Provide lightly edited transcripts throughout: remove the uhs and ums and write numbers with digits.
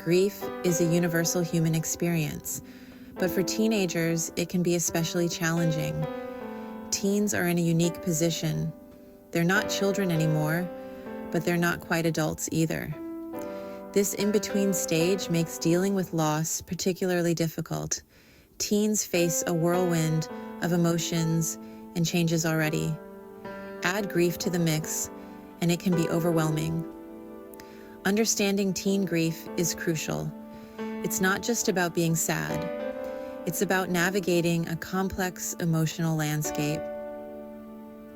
Grief is a universal human experience, but for teenagers, it can be especially challenging. Teens are in a unique position. They're not children anymore, but they're not quite adults either. This in-between stage makes dealing with loss particularly difficult. Teens face a whirlwind of emotions and changes already. Add grief to the mix, and it can be overwhelming. Understanding teen grief is crucial. It's not just about being sad. It's about navigating a complex emotional landscape.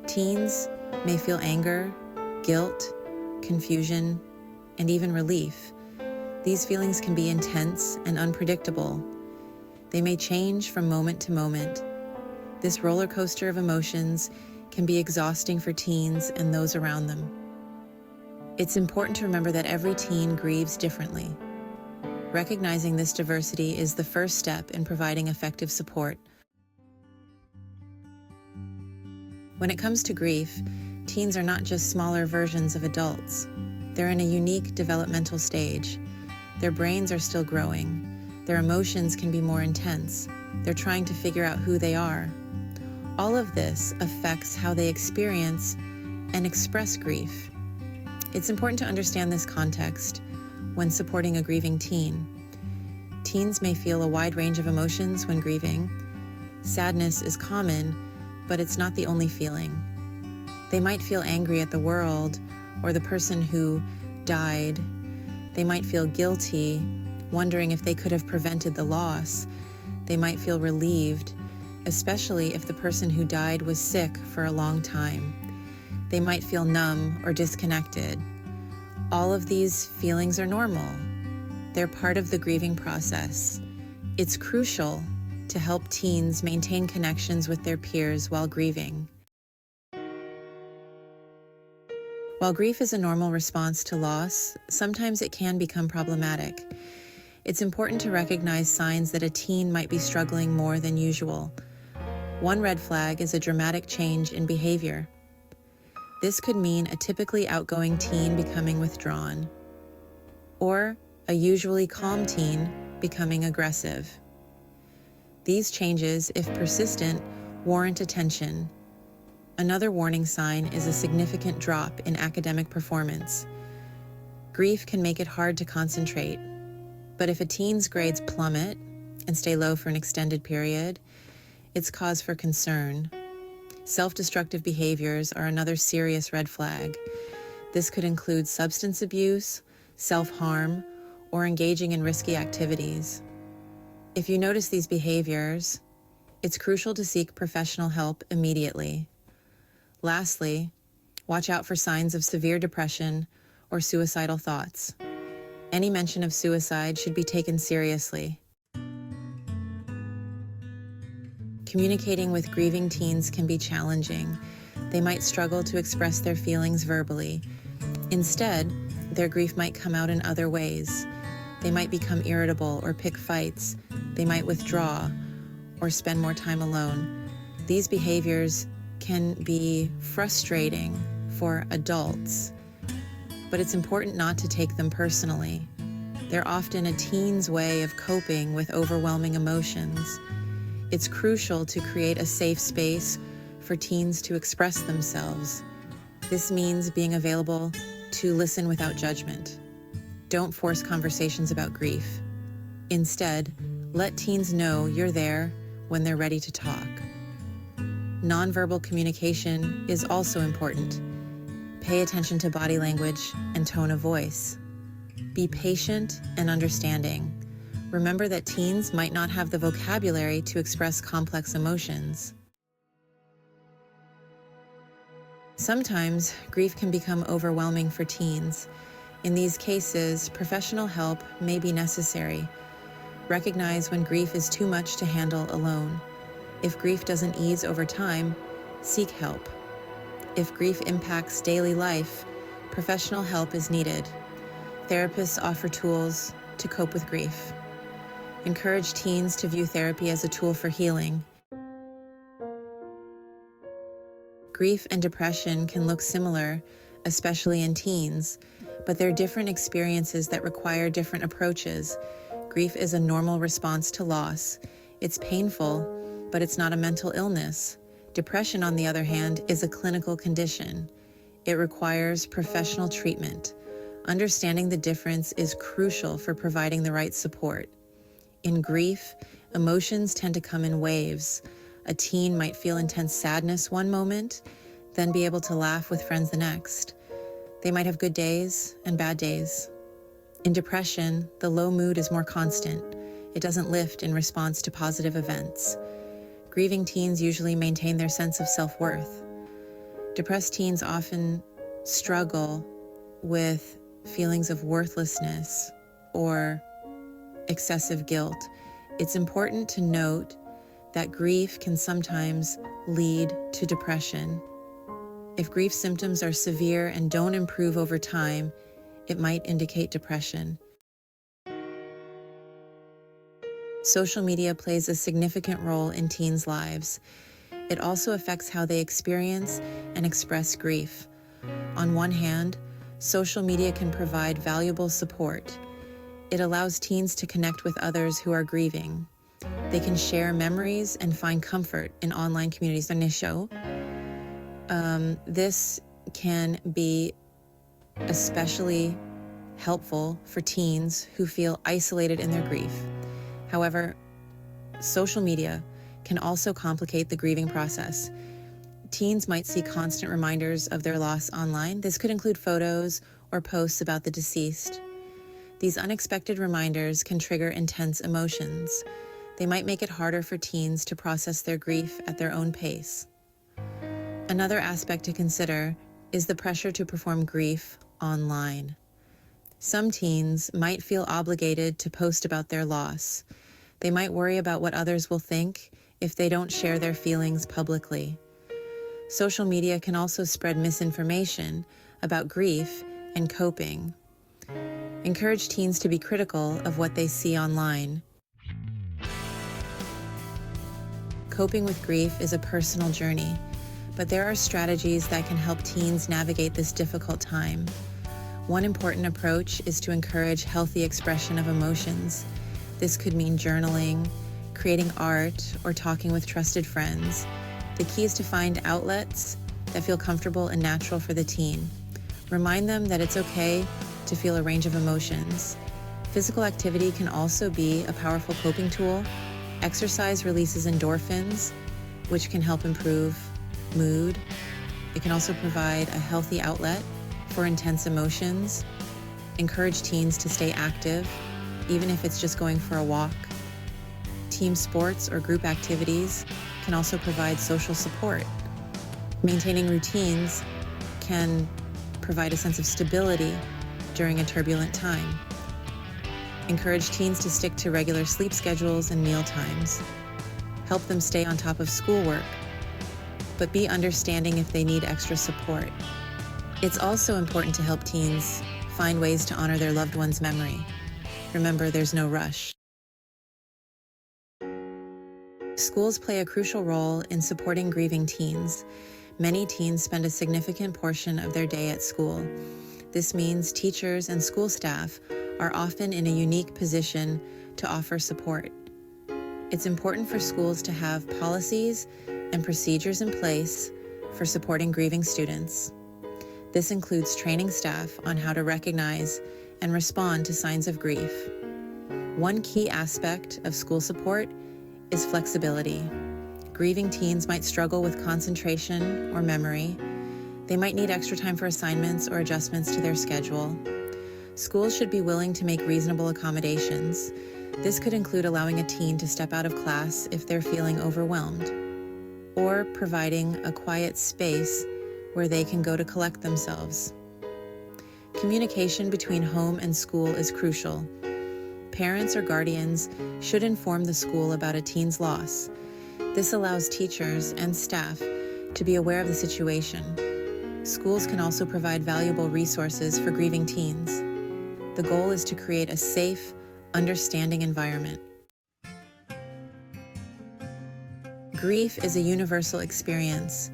Teens may feel anger, guilt, confusion, and even relief. These feelings can be intense and unpredictable. They may change from moment to moment. This roller coaster of emotions can be exhausting for teens and those around them. It's important to remember that every teen grieves differently. Recognizing this diversity is the first step in providing effective support. When it comes to grief, teens are not just smaller versions of adults. They're in a unique developmental stage. Their brains are still growing. Their emotions can be more intense. They're trying to figure out who they are. All of this affects how they experience and express grief. It's important to understand this context when supporting a grieving teen. Teens may feel a wide range of emotions when grieving. Sadness is common, but it's not the only feeling. They might feel angry at the world or the person who died. They might feel guilty, wondering if they could have prevented the loss. They might feel relieved, especially if the person who died was sick for a long time. They might feel numb or disconnected. All of these feelings are normal. They're part of the grieving process. It's crucial to help teens maintain connections with their peers while grieving. While grief is a normal response to loss, sometimes it can become problematic. It's important to recognize signs that a teen might be struggling more than usual. One red flag is a dramatic change in behavior. This could mean a typically outgoing teen becoming withdrawn, or a usually calm teen becoming aggressive. These changes, if persistent, warrant attention. Another warning sign is a significant drop in academic performance. Grief can make it hard to concentrate, but if a teen's grades plummet and stay low for an extended period, it's cause for concern. Self-destructive behaviors are another serious red flag. This could include substance abuse, self-harm, or engaging in risky activities. If you notice these behaviors, it's crucial to seek professional help immediately. Lastly, watch out for signs of severe depression or suicidal thoughts. Any mention of suicide should be taken seriously. Communicating with grieving teens can be challenging. They might struggle to express their feelings verbally. Instead, their grief might come out in other ways. They might become irritable or pick fights. They might withdraw or spend more time alone. These behaviors can be frustrating for adults, but it's important not to take them personally. They're often a teen's way of coping with overwhelming emotions. It's crucial to create a safe space for teens to express themselves. This means being available to listen without judgment. Don't force conversations about grief. Instead, let teens know you're there when they're ready to talk. Nonverbal communication is also important. Pay attention to body language and tone of voice. Be patient and understanding. Remember that teens might not have the vocabulary to express complex emotions. Sometimes, grief can become overwhelming for teens. In these cases, professional help may be necessary. Recognize when grief is too much to handle alone. If grief doesn't ease over time, seek help. If grief impacts daily life, professional help is needed. Therapists offer tools to cope with grief. Encourage teens to view therapy as a tool for healing. Grief and depression can look similar, especially in teens. but they're different experiences that require different approaches. Grief is a normal response to loss. It's painful, but it's not a mental illness. Depression, on the other hand, is a clinical condition. It requires professional treatment. Understanding the difference is crucial for providing the right support. In grief, emotions tend to come in waves. A teen might feel intense sadness one moment, then be able to laugh with friends the next. They might have good days and bad days. In depression, the low mood is more constant. It doesn't lift in response to positive events. Grieving teens usually maintain their sense of self-worth. Depressed teens often struggle with feelings of worthlessness or excessive guilt. It's important to note that grief can sometimes lead to depression. If grief symptoms are severe and don't improve over time, it might indicate depression. Social media plays a significant role in teens' lives. It also affects how they experience and express grief. On one hand, social media can provide valuable support. It allows teens to connect with others who are grieving. They can share memories and find comfort in online communities. This can be especially helpful for teens who feel isolated in their grief. However, social media can also complicate the grieving process. Teens might see constant reminders of their loss online. This could include photos or posts about the deceased. These unexpected reminders can trigger intense emotions. They might make it harder for teens to process their grief at their own pace. Another aspect to consider is the pressure to perform grief online. Some teens might feel obligated to post about their loss. They might worry about what others will think if they don't share their feelings publicly. Social media can also spread misinformation about grief and coping. Encourage teens to be critical of what they see online. Coping with grief is a personal journey, but there are strategies that can help teens navigate this difficult time. One important approach is to encourage healthy expression of emotions. This could mean journaling, creating art, or talking with trusted friends. The key is to find outlets that feel comfortable and natural for the teen. Remind them that it's okay to feel a range of emotions. Physical activity can also be a powerful coping tool. Exercise releases endorphins, which can help improve mood. It can also provide a healthy outlet for intense emotions. Encourage teens to stay active, even if it's just going for a walk. Team sports or group activities can also provide social support. Maintaining routines can provide a sense of stability during a turbulent time. Encourage teens to stick to regular sleep schedules and meal times. Help them stay on top of schoolwork, but be understanding if they need extra support. It's also important to help teens find ways to honor their loved one's memory. Remember, there's no rush. Schools play a crucial role in supporting grieving teens. Many teens spend a significant portion of their day at school. This means teachers and school staff are often in a unique position to offer support. It's important for schools to have policies and procedures in place for supporting grieving students. This includes training staff on how to recognize and respond to signs of grief. One key aspect of school support is flexibility. Grieving teens might struggle with concentration or memory. They might need extra time for assignments or adjustments to their schedule. Schools should be willing to make reasonable accommodations. This could include allowing a teen to step out of class if they're feeling overwhelmed, or providing a quiet space where they can go to collect themselves. Communication between home and school is crucial. Parents or guardians should inform the school about a teen's loss. This allows teachers and staff to be aware of the situation. Schools can also provide valuable resources for grieving teens. The goal is to create a safe, understanding environment. Grief is a universal experience,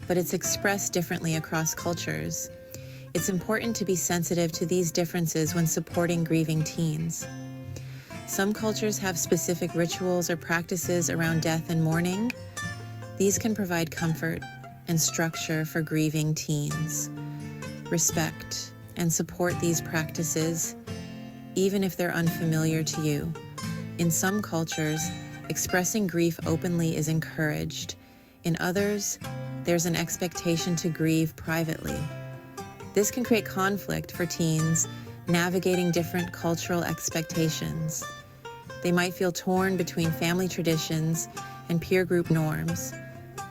but it's expressed differently across cultures. It's important to be sensitive to these differences when supporting grieving teens. Some cultures have specific rituals or practices around death and mourning. These can provide comfort and structure for grieving teens. Respect and support these practices, even if they're unfamiliar to you. In some cultures, expressing grief openly is encouraged. In others, there's an expectation to grieve privately. This can create conflict for teens navigating different cultural expectations. They might feel torn between family traditions and peer group norms.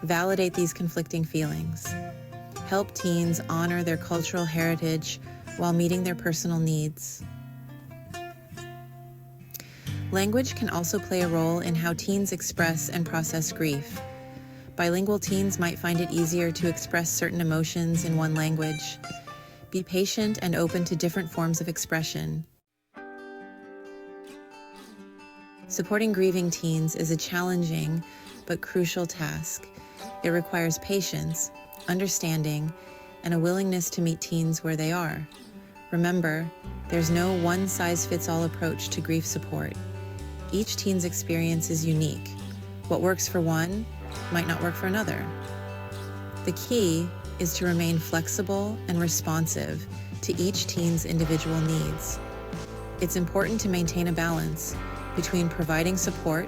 Validate these conflicting feelings. Help teens honor their cultural heritage while meeting their personal needs. Language can also play a role in how teens express and process grief. Bilingual teens might find it easier to express certain emotions in one language. Be patient and open to different forms of expression. Supporting grieving teens is a challenging but crucial task. It requires patience, understanding, and a willingness to meet teens where they are. Remember, there's no one-size-fits-all approach to grief support. Each teen's experience is unique. What works for one might not work for another. The key is to remain flexible and responsive to each teen's individual needs. It's important to maintain a balance between providing support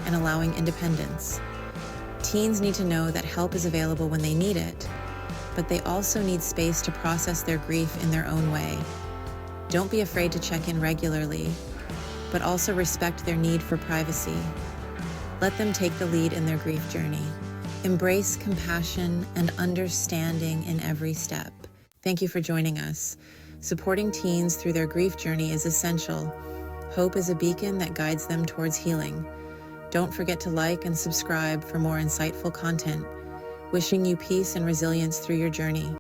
and allowing independence. Teens need to know that help is available when they need it, but they also need space to process their grief in their own way. Don't be afraid to check in regularly, but also respect their need for privacy. Let them take the lead in their grief journey. Embrace compassion and understanding in every step. Thank you for joining us. Supporting teens through their grief journey is essential. Hope is a beacon that guides them towards healing. Don't forget to like and subscribe for more insightful content. Wishing you peace and resilience through your journey.